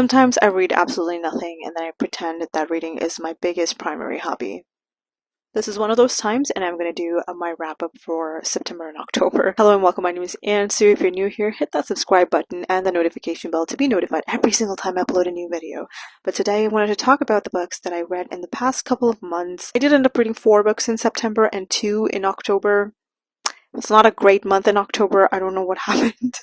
Sometimes I read absolutely nothing and then I pretend that reading is my biggest primary hobby. This is one of those times, and I'm going to do my wrap up for September and October. Hello and welcome, my name is Ansu. If you're new here, hit that subscribe button and the notification bell to be notified every single time I upload a new video. But today I wanted to talk about the books that I read in the past couple of months. I did end up reading 4 books in September and 2 in October. It's not a great month in October, I don't know what happened.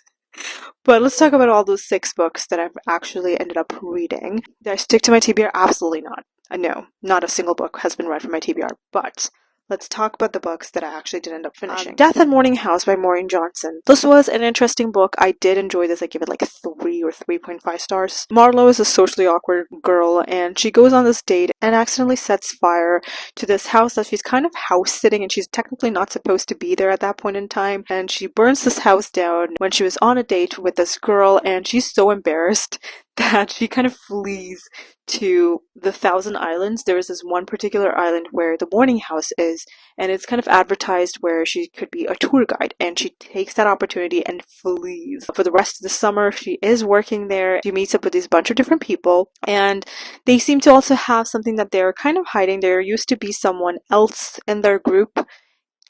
But let's talk about all those 6 books that I've actually ended up reading. Did I stick to my TBR? Absolutely not. No, not a single book has been read from my TBR, but let's talk about the books that I actually did end up finishing. Death at Morning House by Maureen Johnson. This was an interesting book. I did enjoy this. I give it like 3 or 3.5 stars. Marlo is a socially awkward girl, and she goes on this date and accidentally sets fire to this house that she's kind of house sitting, and she's technically not supposed to be there at that point in time. And she burns this house down when she was on a date with this girl, and she's so embarrassed that she kind of flees to the Thousand Islands. There is this one particular island where the morning house is, and it's kind of advertised where she could be a tour guide, and she takes that opportunity and flees. For the rest of the summer, she is working there. She meets up with these bunch of different people, and they seem to also have something that they're kind of hiding. There used to be someone else in their group,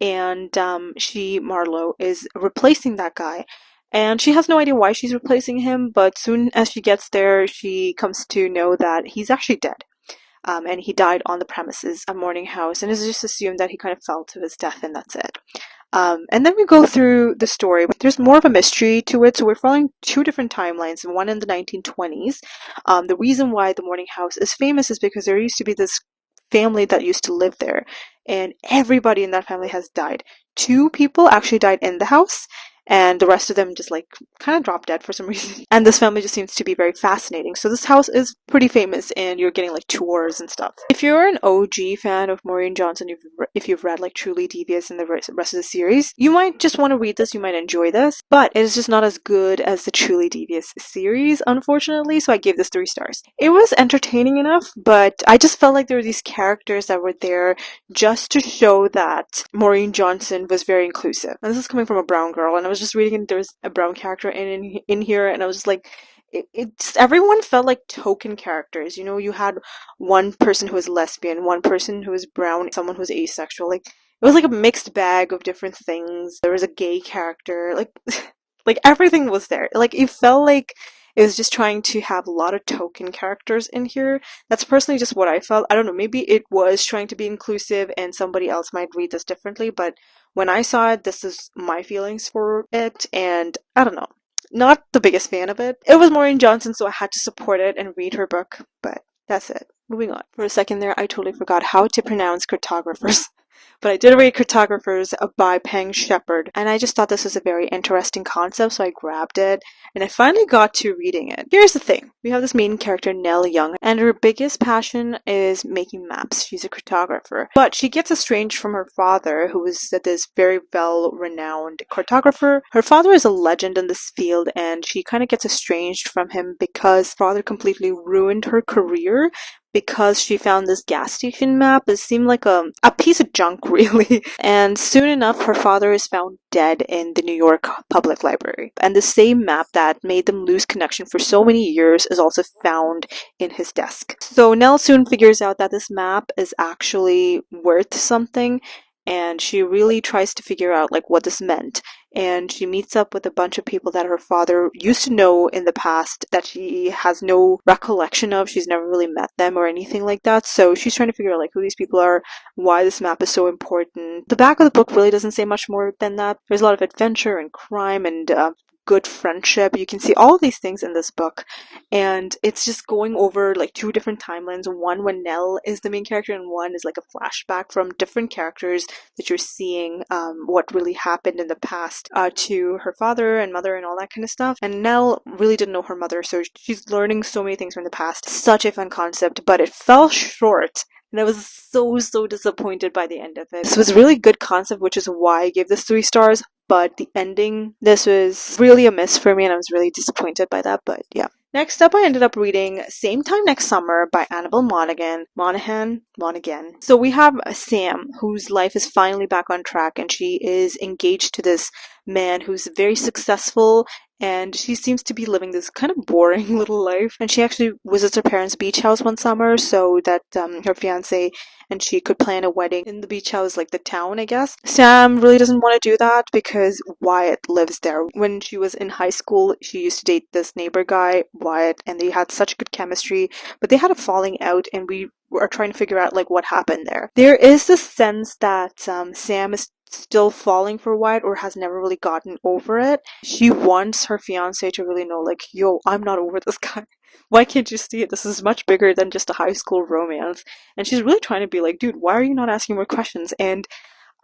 and Marlo, is replacing that guy. And she has no idea why she's replacing him, but soon as she gets there, she comes to know that he's actually dead. And he died on the premises at Morning House, and it's just assumed that he kind of fell to his death, and that's it. And then we go through the story. There's more of a mystery to it, so we're following 2 different timelines, one in the 1920s. The reason why the Morning House is famous is because there used to be this family that used to live there, and everybody in that family has died. 2 people actually died in the house, and the rest of them just like kind of dropped dead for some reason. And this family just seems to be very fascinating. So this house is pretty famous, and you're getting like tours and stuff. If you're an OG fan of Maureen Johnson, if you've read like Truly Devious and the rest of the series, you might just want to read this, you might enjoy this, but it is just not as good as the Truly Devious series, unfortunately, so I gave this 3 stars. It was entertaining enough, but I just felt like there were these characters that were there just to show that Maureen Johnson was very inclusive. And this is coming from a brown girl, and I was just reading and there was a brown character in here, and I was just like, everyone felt like token characters. You know, you had one person who was lesbian, one person who was brown, someone who was asexual. Like, it was like a mixed bag of different things. There was a gay character, like like everything was there. Like, it felt like it was just trying to have a lot of token characters in here. That's personally just what I felt. I don't know, maybe it was trying to be inclusive and somebody else might read this differently, but when I saw it, this is my feelings for it, and I don't know. Not the biggest fan of it. It was Maureen Johnson, so I had to support it and read her book, but that's it. Moving on. For a second there, I totally forgot how to pronounce cartographers. But I did read Cartographers by Peng Shepherd, and I just thought this was a very interesting concept, so I grabbed it, and I finally got to reading it. Here's the thing. We have this main character, Nell Young, and her biggest passion is making maps. She's a cartographer. But she gets estranged from her father, who is this very well-renowned cartographer. Her father is a legend in this field, and she kind of gets estranged from him because her father completely ruined her career, because she found this gas station map. It seemed like a piece of junk, really. And soon enough, her father is found dead in the New York Public Library. And the same map that made them lose connection for so many years is also found in his desk. So Nell soon figures out that this map is actually worth something, and she really tries to figure out like what this meant. And she meets up with a bunch of people that her father used to know in the past that she has no recollection of. She's never really met them or anything like that. So she's trying to figure out like who these people are, why this map is so important. The back of the book really doesn't say much more than that. There's a lot of adventure and crime and good friendship. You can see all of these things in this book, and it's just going over like 2 different timelines. One when Nell is the main character, and one is like a flashback from different characters that you're seeing what really happened in the past to her father and mother and all that kind of stuff. And Nell really didn't know her mother, so she's learning so many things from the past. Such a fun concept, but it fell short. And I was so disappointed by the end of it. This was a really good concept, which is why I gave this 3 stars. But the ending, this was really a miss for me, and I was really disappointed by that, but yeah. Next up, I ended up reading Same Time Next Summer by Annabelle Monaghan. So we have Sam, whose life is finally back on track, and she is engaged to this man who's very successful and she seems to be living this kind of boring little life. And she actually visits her parents' beach house one summer so that her fiance and she could plan a wedding in the beach house, like the town, I guess. Sam really doesn't want to do that because Wyatt lives there. When she was in high school, she used to date this neighbor guy, Wyatt, and they had such good chemistry, but they had a falling out, and we are trying to figure out like what happened there. There is this sense that Sam is still falling for Wyatt or has never really gotten over it. She wants her fiance to really know, like, yo, I'm not over this guy. Why can't you see it? This is much bigger than just a high school romance. And she's really trying to be like, dude, why are you not asking more questions? And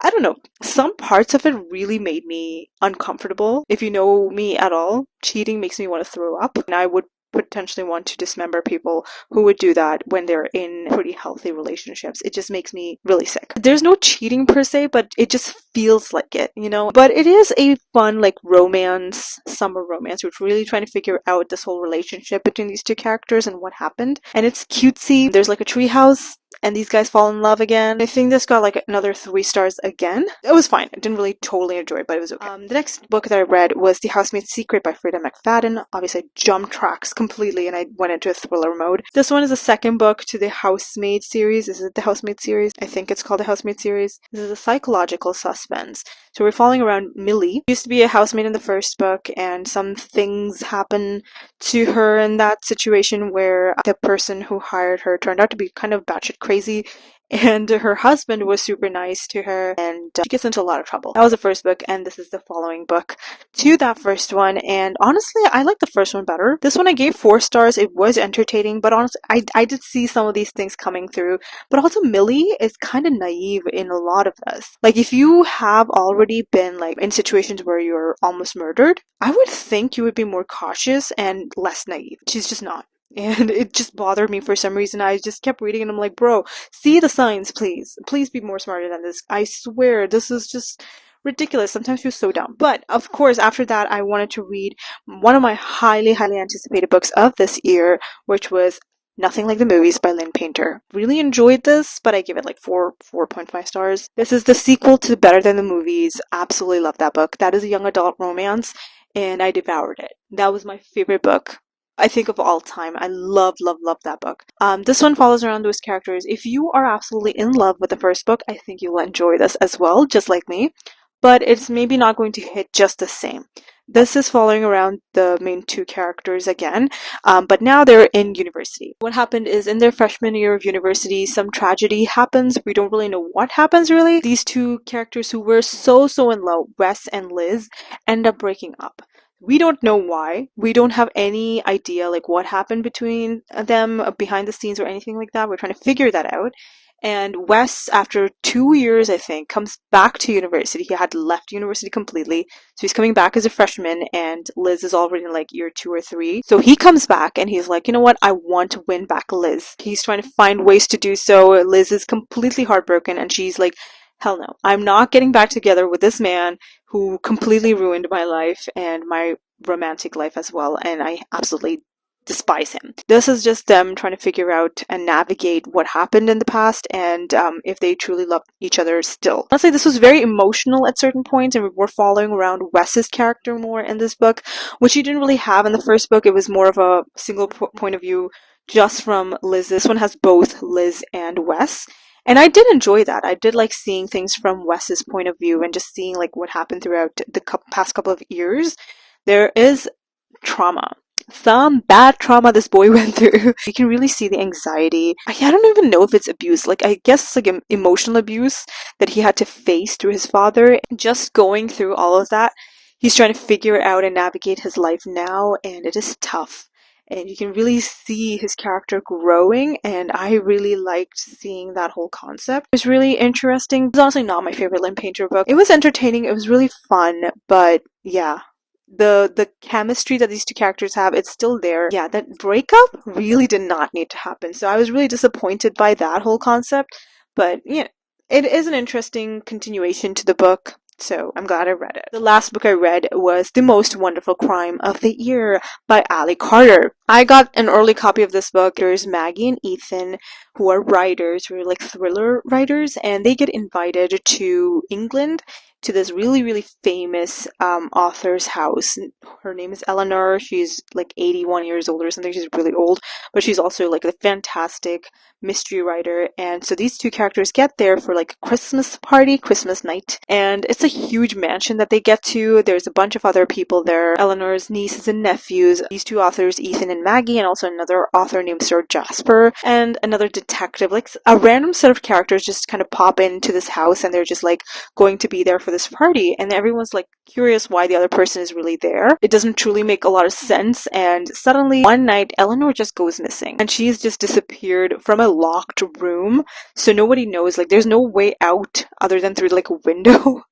I don't know, some parts of it really made me uncomfortable. If you know me at all, cheating makes me want to throw up, and I would potentially want to dismember people who would do that when they're in pretty healthy relationships. It just makes me really sick. There's no cheating per se, but it just feels like it, you know? But it is a fun, like, romance, summer romance, which really trying to figure out this whole relationship between these two characters and what happened. And it's cutesy. There's like a treehouse, and these guys fall in love again. I think this got like another 3 stars again. It was fine. I didn't really totally enjoy it, but it was okay. The next book that I read was The Housemaid's Secret by Frida McFadden. Obviously, I jumped tracks completely and I went into a thriller mode. This one is the second book to the Housemaid series. Is it the Housemaid series? I think it's called the Housemaid series. This is a psychological suspense. So we're following around Millie. She used to be a housemaid in the first book, and some things happen to her in that situation where the person who hired her turned out to be kind of batshit crazy, and her husband was super nice to her, and she gets into a lot of trouble. That was the first book, and this is the following book to that first one, and honestly, I like the first one better. This one I gave 4 stars. It was entertaining, but honestly, I did see some of these things coming through, but also Millie is kind of naive in a lot of this. Like, if you have already been like in situations where you're almost murdered, I would think you would be more cautious and less naive. She's just not. And it just bothered me for some reason. I just kept reading and I'm like, bro, see the signs, please. Please be more smarter than this. I swear, this is just ridiculous. Sometimes you're so dumb. But of course, after that, I wanted to read one of my highly, highly anticipated books of this year, which was Nothing Like the Movies by Lynn Painter. Really enjoyed this, but I give it like 4.5 stars. This is the sequel to Better Than the Movies. Absolutely love that book. That is a young adult romance, and I devoured it. That was my favorite book, I think, of all time. I love that book. This one follows around those characters. If you are absolutely in love with the first book, I think you'll enjoy this as well, just like me. But it's maybe not going to hit just the same. This is following around the main 2 characters again, but now they're in university. What happened is in their freshman year of university, some tragedy happens. We don't really know what happens really. These 2 characters who were so in love, Wes and Liz, end up breaking up. We don't know why. We don't have any idea like what happened between them behind the scenes or anything like that. We're trying to figure that out. And Wes, after 2 years, I think, comes back to university. He had left university completely. So he's coming back as a freshman, and Liz is already in like year 2 or 3. So he comes back and he's like, you know what? I want to win back Liz. He's trying to find ways to do so. Liz is completely heartbroken and she's like, hell no. I'm not getting back together with this man who completely ruined my life and my romantic life as well. And I absolutely despise him. This is just them trying to figure out and navigate what happened in the past and if they truly love each other still. Honestly, this was very emotional at certain points, and we're following around Wes's character more in this book, which he didn't really have in the first book. It was more of a single point of view just from Liz. This one has both Liz and Wes. And I did enjoy that. I did like seeing things from Wes's point of view and just seeing like what happened throughout the past couple of years. There is trauma. Some bad trauma this boy went through. You can really see the anxiety. I don't even know if it's abuse. Like, I guess it's like emotional abuse that he had to face through his father. Just going through all of that, he's trying to figure out and navigate his life now, and it is tough. And you can really see his character growing, and I really liked seeing that whole concept. It was really interesting. It's honestly not my favorite Lynn Painter book. It was entertaining, it was really fun, but yeah. The chemistry that these 2 characters have, it's still there. Yeah, that breakup really did not need to happen. So I was really disappointed by that whole concept. But yeah, it is an interesting continuation to the book. So I'm glad I read it. The last book I read was The Most Wonderful Crime of the Year by Ali Carter. I got an early copy of this book. There's Maggie and Ethan, who are writers, who are like thriller writers, and they get invited to England to this really, really famous author's house. Her name is Eleanor. She's like 81 years old or something. She's really old, but she's also like a fantastic mystery writer. And so these two characters get there for like a Christmas party, Christmas night, and it's a huge mansion that they get to. There's a bunch of other people there, Eleanor's nieces and nephews, these two authors, Ethan and Maggie, and also another author named Sir Jasper, and another detective. Like a random set of characters just kind of pop into this house, and they're just like going to be there for this party, and everyone's like curious why the other person is really there. It doesn't truly make a lot of sense, and suddenly one night Eleanor just goes missing, and she's just disappeared from a locked room, so nobody knows, like there's no way out other than through like a window.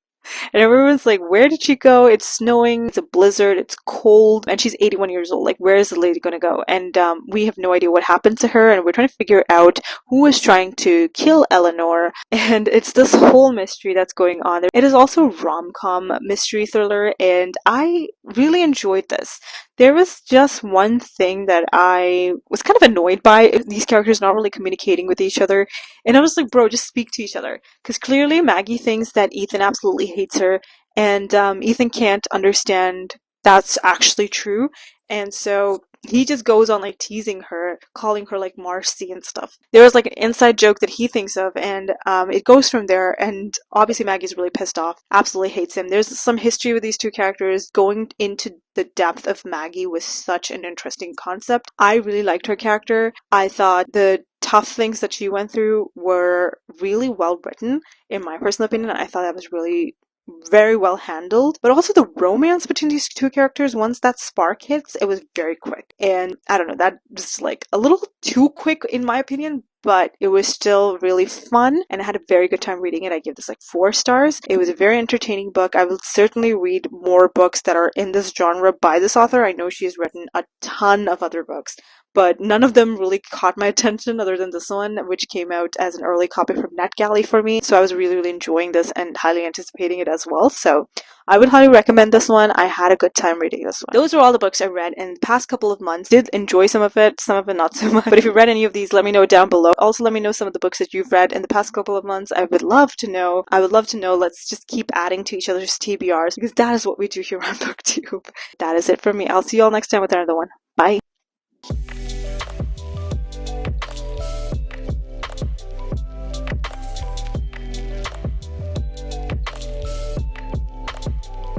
And everyone's like, where did she go? It's snowing, it's a blizzard, it's cold, and she's 81 years old. Like, where is the lady gonna go? And we have no idea what happened to her, and we're trying to figure out who was trying to kill Eleanor. And it's this whole mystery that's going on. It is also rom-com mystery thriller, and I really enjoyed this. There was just one thing that I was kind of annoyed by. These characters not really communicating with each other. And I was like, bro, just speak to each other. Because clearly Maggie thinks that Ethan absolutely hates her. And Ethan can't understand that's actually true. And so he just goes on like teasing her, calling her like Marcy and stuff. There was like an inside joke that he thinks of, and it goes from there. And obviously Maggie's really pissed off, absolutely hates him. There's some history with these two characters. Going into the depth of Maggie was such an interesting concept. I really liked her character. I thought the tough things that she went through were really well written, in my personal opinion. I thought that was really very well handled, but also the romance between these two characters, once that spark hits, it was very quick. And I don't know, that was like a little too quick in my opinion, but it was still really fun, and I had a very good time reading it. I give this like 4 stars. It was a very entertaining book. I will certainly read more books that are in this genre by this author. I know she has written a ton of other books, but none of them really caught my attention other than this one, which came out as an early copy from NetGalley for me. So I was really, really enjoying this and highly anticipating it as well. So I would highly recommend this one. I had a good time reading this one. Those are all the books I read in the past couple of months. Did enjoy some of it not so much. But if you read any of these, let me know down below. Also, let me know some of the books that you've read in the past couple of months. I would love to know. I would love to know. Let's just keep adding to each other's TBRs, because that is what we do here on BookTube. That is it for me. I'll see you all next time with another one. Bye.